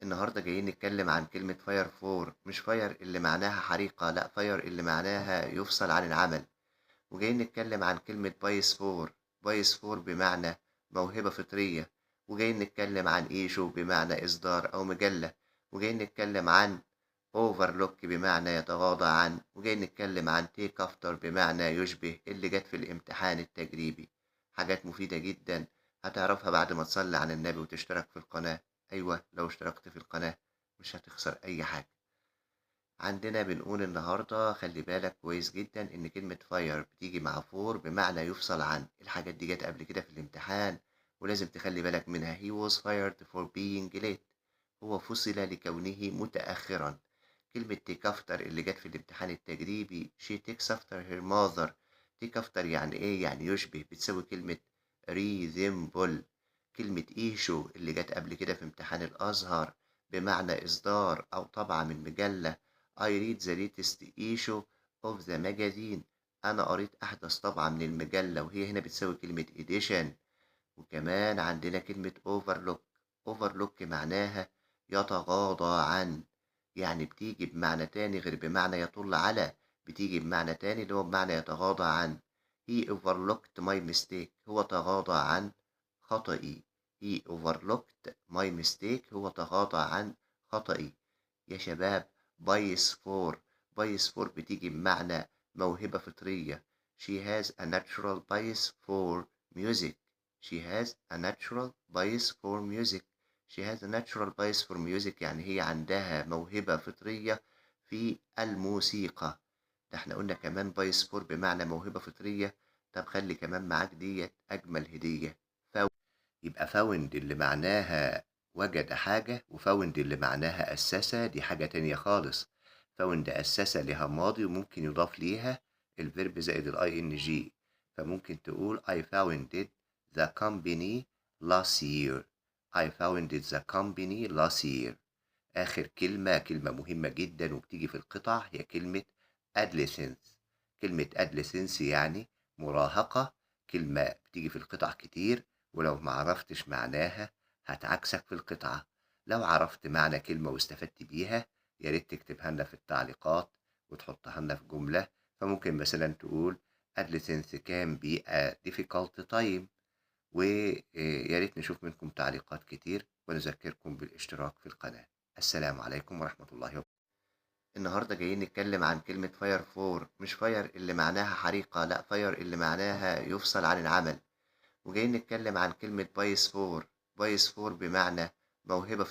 النهاردة جايين نتكلم عن كلمة فاير فور، مش فاير اللي معناها حريقة، لأ فاير اللي معناها يفصل عن العمل. وجايين نتكلم عن كلمة بايس فور، بايس فور بمعنى موهبة فطرية. وجايين نتكلم عن ايشو بمعنى إصدار أو مجلة. وجايين نتكلم عن overlook بمعنى يتغاضى عن. وجايين نتكلم عن take after بمعنى يشبه اللي جت في الامتحان التجريبي. حاجات مفيدة جدا هتعرفها بعد ما تصلي على النبي وتشترك في القناة. أيوة، لو اشتركت في القناة مش هتخسر أي حاجة. عندنا بنقول النهاردة خلي بالك كويس جدا إن كلمة فاير بتيجي مع فور بمعنى يفصل عن. الحاجات دي جت قبل كده في الامتحان ولازم تخلي بالك منها. he was fired for being late. هو فصل لكونه متأخرا. كلمة take after اللي جت في الامتحان التجريبي she takes after her mother. take after يعني ايه؟ يعني يشبه، بتساوي كلمة resemble. كلمة issue اللي جت قبل كده في امتحان الأزهر بمعنى إصدار أو طبعة من مجلة. I read the latest issue of the magazine. أنا قريت أحدث طبعة من المجلة، وهي هنا بتساوي كلمة edition. وكمان عندنا كلمة overlook. overlook معناها يتغاضى عن. يعني بتيجي بمعنى تاني غير بمعنى يطل على. بتيجي بمعنى تاني اللي هو بمعنى يتغاضى عن. he overlooked my mistake. هو تغاضى عن خطئي. he overlooked my mistake. هو تغاضى عن خطئي. يا شباب، بايس فور. بايس فور بتيجي بمعنى موهبة فطرية. she has a natural bias for music. She has a natural bias for music. She has a natural bias for music يعني هي عندها موهبة فطرية في الموسيقى. ده احنا قلنا كمان بايس فور بمعنى موهبة فطرية. طب خلي كمان معاك ديت أجمل هدية. يبقى فاوند اللي معناها وجد حاجة، وفاوند اللي معناها أسسها دي حاجة تانية خالص. فاوند أسسها لها ماضي وممكن يضاف ليها الفيرب زائد الاي ان جي. فممكن تقول I founded the company last year. I founded the company last year. آخر كلمة مهمة جدا وبتيجي في القطع هي كلمة adolescence. كلمة adolescence يعني مراهقة. كلمة بتيجي في القطع كتير، ولو معرفتش معناها هتعكسك في القطعة. لو عرفت معنى كلمة واستفدت بيها ياريت تكتبها لنا في التعليقات وتحطها لنا في جملة. فممكن مثلا تقول adolescence can be a difficult time. ويا ريت نشوف منكم تعليقات كتير ونذكركم بالاشتراك في القناة. السلام عليكم ورحمة الله وبركاته. النهاردة جايين نتكلم عن كلمة فاير فور، مش فاير اللي معناها حريقة، لأ فاير اللي معناها يفصل عن العمل. وجايين نتكلم عن كلمة بايس فور. بايس فور بمعنى موهبة